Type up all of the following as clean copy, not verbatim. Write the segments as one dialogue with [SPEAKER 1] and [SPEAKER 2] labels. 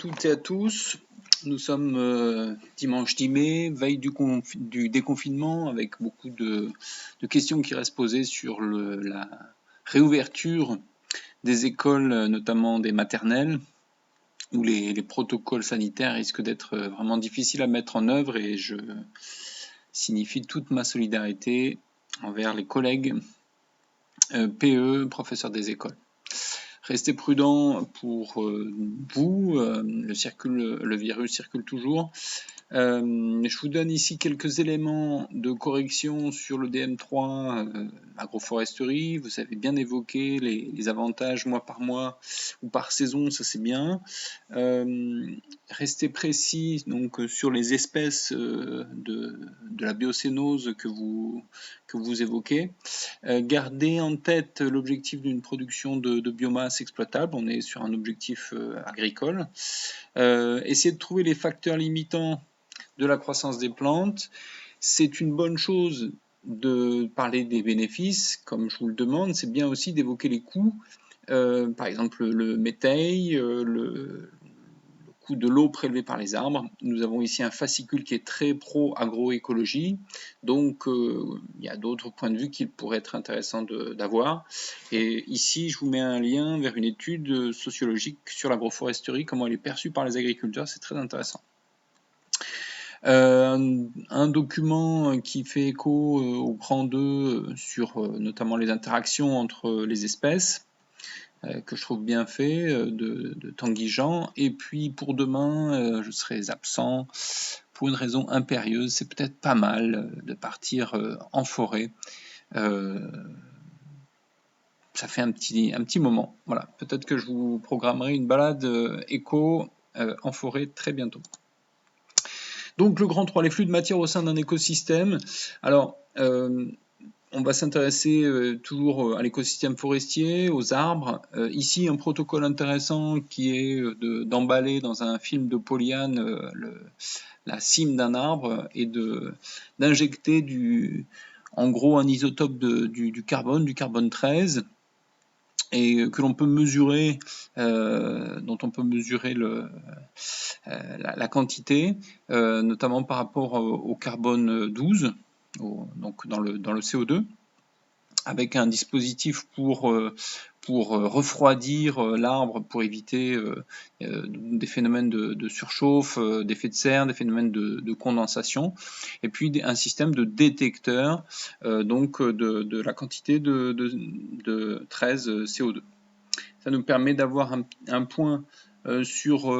[SPEAKER 1] toutes et à tous. Nous sommes dimanche 10 mai, veille du déconfinement, avec beaucoup de questions qui restent posées sur la réouverture des écoles, notamment des maternelles, où les protocoles sanitaires risquent d'être vraiment difficiles à mettre en œuvre, et je signifie toute ma solidarité envers les collègues PE, professeurs des écoles. Restez prudents pour vous, le virus circule toujours. Je vous donne ici quelques éléments de correction sur le DM3 agroforesterie. Vous avez bien évoqué les avantages mois par mois ou par saison, ça c'est bien. Restez précis donc sur les espèces de la biocénose que vous évoquez. Gardez en tête l'objectif d'une production de biomasse exploitable. On est sur un objectif agricole. Essayez de trouver les facteurs limitants de la croissance des plantes. C'est une bonne chose de parler des bénéfices, comme je vous le demande. C'est bien aussi d'évoquer les coûts, par exemple le méthane, le coût de l'eau prélevée par les arbres. Nous avons ici un fascicule qui est très pro-agroécologie, donc il y a d'autres points de vue qu'il pourrait être intéressant d'avoir. Et ici, je vous mets un lien vers une étude sociologique sur l'agroforesterie, comment elle est perçue par les agriculteurs, c'est très intéressant. Un document qui fait écho au grand 2 sur notamment les interactions entre les espèces, que je trouve bien fait, de Tanguy Jean. Et puis pour demain, je serai absent pour une raison impérieuse. C'est peut-être pas mal de partir en forêt. Ça fait un petit moment. Voilà, peut-être que je vous programmerai une balade éco en forêt très bientôt. Donc le grand 3, les flux de matière au sein d'un écosystème. Alors, on va s'intéresser toujours à l'écosystème forestier, aux arbres. Ici, un protocole intéressant qui est d'emballer dans un film de polyane la cime d'un arbre et d'injecter en gros un isotope du carbone 13, et que l'on peut mesurer, dont on peut mesurer la quantité, notamment par rapport au carbone 12, donc dans le CO2, avec un dispositif pour refroidir l'arbre, pour éviter des phénomènes de surchauffe, d'effet de serre, des phénomènes de condensation, et puis un système de détecteur donc de la quantité de 13 CO2. Ça nous permet d'avoir un point sur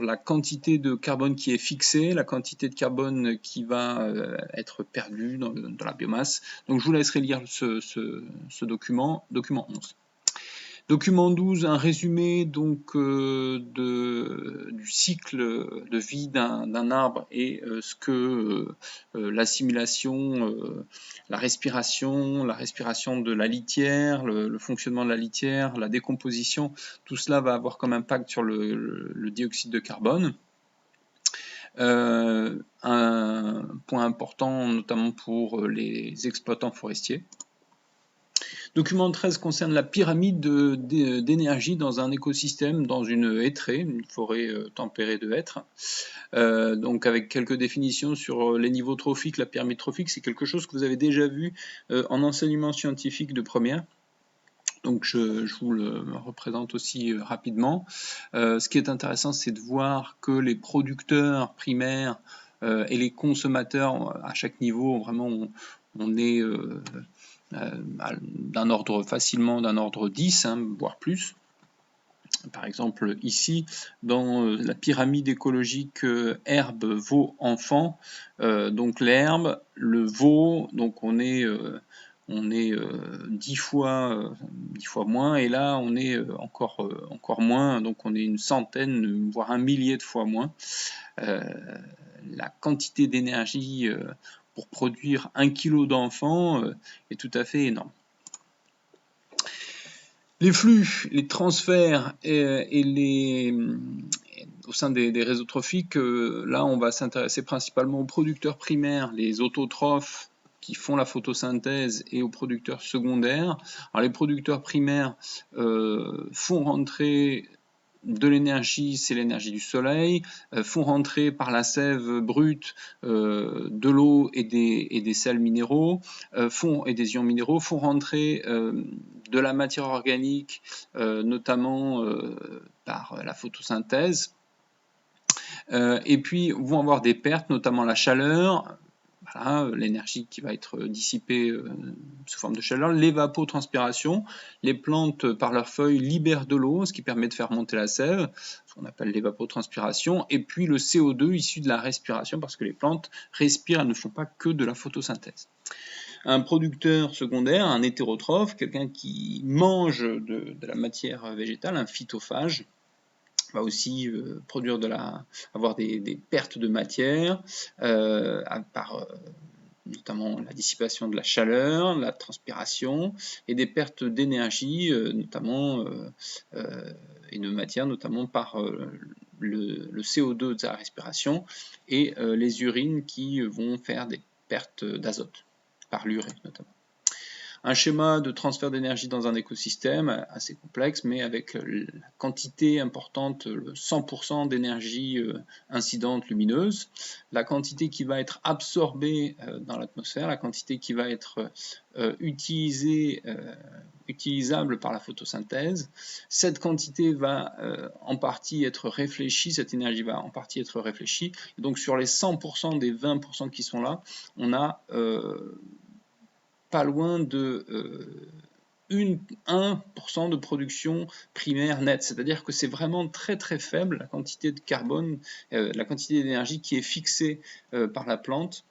[SPEAKER 1] la quantité de carbone qui est fixée, la quantité de carbone qui va être perdue dans la biomasse. Donc je vous laisserai lire ce document 11. Document 12, un résumé donc du cycle de vie d'un arbre et ce que l'assimilation, la respiration de la litière, le fonctionnement de la litière, la décomposition, tout cela va avoir comme impact sur le dioxyde de carbone. Un point important notamment pour les exploitants forestiers. Document 13 concerne la pyramide d'énergie dans un écosystème, dans une hêtraie, une forêt tempérée de hêtres. Donc avec quelques définitions sur les niveaux trophiques. La pyramide trophique, c'est quelque chose que vous avez déjà vu en enseignement scientifique de première. Donc je vous le représente aussi rapidement. Ce qui est intéressant, c'est de voir que les producteurs primaires et les consommateurs à chaque niveau, vraiment, on est facilement d'un ordre 10, voire plus. Par exemple, ici, dans la pyramide écologique herbe, veau, enfant, donc l'herbe, le veau, donc on est 10 fois moins, et là on est encore moins, donc on est une centaine, voire un millier de fois moins. La quantité d'énergie pour produire 1 kg d'enfant est tout à fait énorme. Les flux, les transferts au sein des réseaux trophiques, là on va s'intéresser principalement aux producteurs primaires, les autotrophes qui font la photosynthèse et aux producteurs secondaires. Alors, les producteurs primaires font rentrer de l'énergie, c'est l'énergie du soleil, font rentrer par la sève brute de l'eau et des sels minéraux, et des ions minéraux, font rentrer de la matière organique, notamment par la photosynthèse, et puis vont avoir des pertes, notamment la chaleur, voilà, l'énergie qui va être dissipée sous forme de chaleur, l'évapotranspiration. Les plantes, par leurs feuilles, libèrent de l'eau, ce qui permet de faire monter la sève, ce qu'on appelle l'évapotranspiration, et puis le CO2 issu de la respiration, parce que les plantes respirent, elles ne font pas que de la photosynthèse. Un producteur secondaire, un hétérotrophe, quelqu'un qui mange de la matière végétale, un phytophage, va aussi produire avoir des pertes de matière par notamment la dissipation de la chaleur, la transpiration, et des pertes d'énergie, notamment et de matière, notamment par le CO2 de sa respiration et les urines qui vont faire des pertes d'azote, par l'urée notamment. Un schéma de transfert d'énergie dans un écosystème assez complexe, mais avec la quantité importante, le 100% d'énergie incidente lumineuse, la quantité qui va être absorbée dans l'atmosphère, la quantité qui va être utilisable par la photosynthèse. Cette quantité va en partie être réfléchie, cette énergie va en partie être réfléchie. Donc sur les 100% des 20% qui sont là, on a pas loin de 1% de production primaire nette, c'est-à-dire que c'est vraiment très très faible la quantité de carbone, la quantité d'énergie qui est fixée par la plante.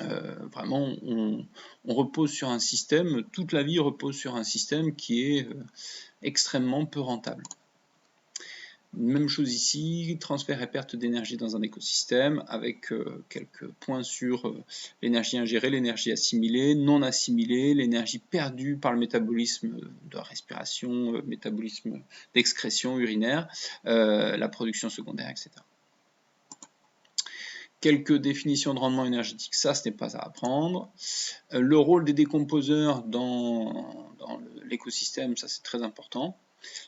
[SPEAKER 1] Vraiment, on repose sur un système, toute la vie repose sur un système qui est extrêmement peu rentable. Même chose ici, transfert et perte d'énergie dans un écosystème, avec quelques points sur l'énergie ingérée, l'énergie assimilée, non assimilée, l'énergie perdue par le métabolisme de la respiration, métabolisme d'excrétion urinaire, la production secondaire, etc. Quelques définitions de rendement énergétique, ça ce n'est pas à apprendre. Le rôle des décomposeurs dans l'écosystème, ça c'est très important.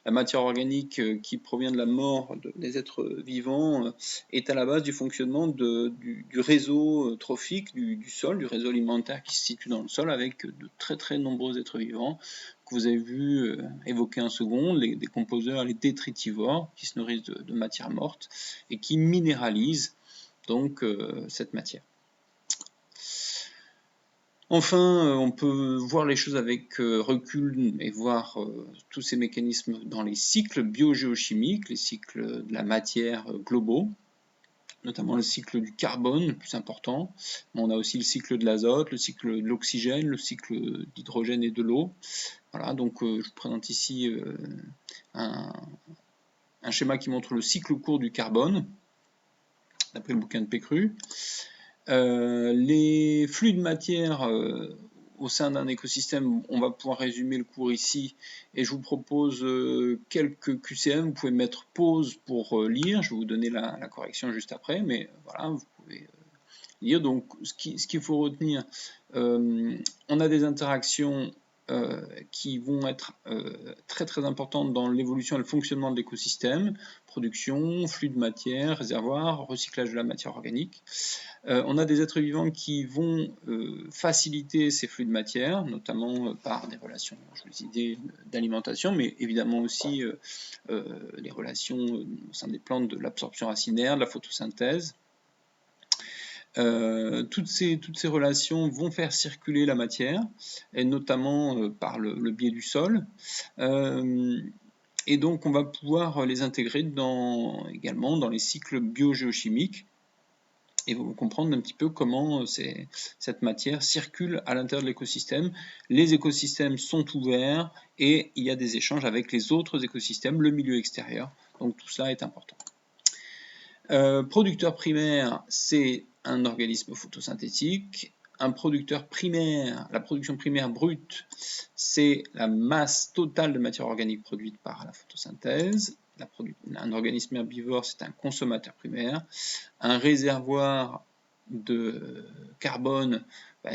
[SPEAKER 1] La matière organique qui provient de la mort des êtres vivants est à la base du fonctionnement du réseau trophique du sol, du réseau alimentaire qui se situe dans le sol, avec de très très nombreux êtres vivants que vous avez vu évoquer en second, les décomposeurs, les détritivores, qui se nourrissent de matière morte et qui minéralisent donc cette matière. Enfin, on peut voir les choses avec recul et voir tous ces mécanismes dans les cycles biogéochimiques, les cycles de la matière globaux, notamment le cycle du carbone, le plus important. Mais on a aussi le cycle de l'azote, le cycle de l'oxygène, le cycle d'hydrogène et de l'eau. Voilà, donc je vous présente ici un schéma qui montre le cycle court du carbone, d'après le bouquin de Pécrus. Les flux de matière au sein d'un écosystème, on va pouvoir résumer le cours ici, et je vous propose quelques QCM. Vous pouvez mettre pause pour lire, je vais vous donner la correction juste après, mais voilà, vous pouvez lire. Donc ce qu'il faut retenir, on a des interactions qui vont être très très importantes dans l'évolution et le fonctionnement de l'écosystème: production, flux de matière, réservoir, recyclage de la matière organique. On a des êtres vivants qui vont faciliter ces flux de matière, notamment par des relations, je vous disais, d'alimentation, mais évidemment aussi les relations au sein des plantes de l'absorption racinaire, de la photosynthèse. Toutes ces relations vont faire circuler la matière, et notamment par le biais du sol. Et donc on va pouvoir les intégrer également dans les cycles biogéochimiques, et vous comprendre un petit peu comment cette matière circule à l'intérieur de l'écosystème. Les écosystèmes sont ouverts et il y a des échanges avec les autres écosystèmes, le milieu extérieur. Donc tout cela est important. Producteur primaire, c'est un organisme photosynthétique. Un producteur primaire, la production primaire brute, c'est la masse totale de matière organique produite par la photosynthèse. Un organisme herbivore, c'est un consommateur primaire. Un réservoir de carbone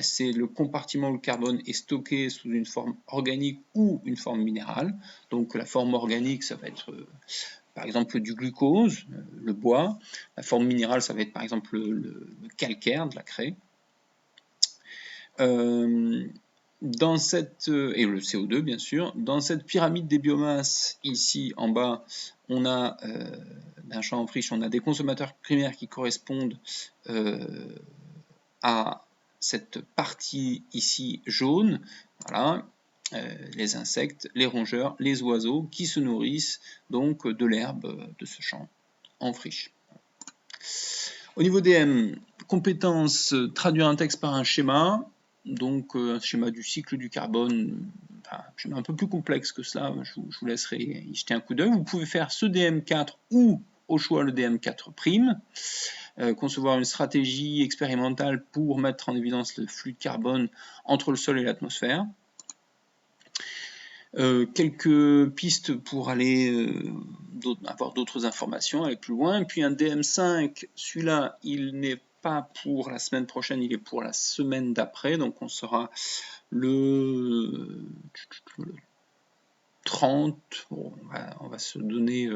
[SPEAKER 1] c'est le compartiment où le carbone est stocké sous une forme organique ou une forme minérale. Donc la forme organique, ça va être par exemple du glucose, le bois. La forme minérale, ça va être par exemple le calcaire, de la craie. Dans cette, et le CO2 bien sûr, dans cette pyramide des biomasses, ici en bas, on a d'un champ en friche, on a des consommateurs primaires qui correspondent à cette partie ici jaune, voilà, les insectes, les rongeurs, les oiseaux qui se nourrissent donc de l'herbe de ce champ en friche. Au niveau des compétences, traduire un texte par un schéma, donc un schéma du cycle du carbone, un schéma un peu plus complexe que cela, je vous laisserai y jeter un coup d'œil. Vous pouvez faire ce DM4 ou au choix le DM4', concevoir une stratégie expérimentale pour mettre en évidence le flux de carbone entre le sol et l'atmosphère. Quelques pistes pour aller avoir d'autres informations, aller plus loin. Et puis un DM5, celui-là, il n'est pas pour la semaine prochaine, il est pour la semaine d'après. Donc on sera le 30. Bon, on va se donner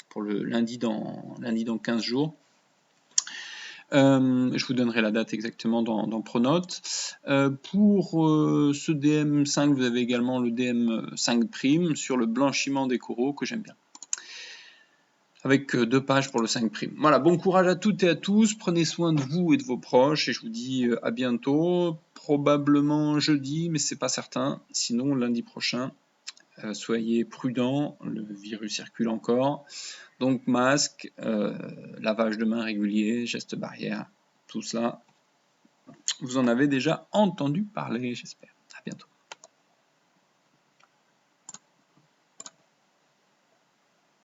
[SPEAKER 1] pour le lundi dans 15 '. Je vous donnerai la date exactement dans Pronote. Pour ce DM5, vous avez également le DM5' sur le blanchiment des coraux, que j'aime bien. Avec 2 pages pour le 5'. Voilà, bon courage à toutes et à tous, prenez soin de vous et de vos proches, et je vous dis à bientôt, probablement jeudi, mais c'est pas certain, sinon lundi prochain. Soyez prudents, le virus circule encore. Donc masque, lavage de mains régulier, gestes barrières, tout cela, vous en avez déjà entendu parler, j'espère.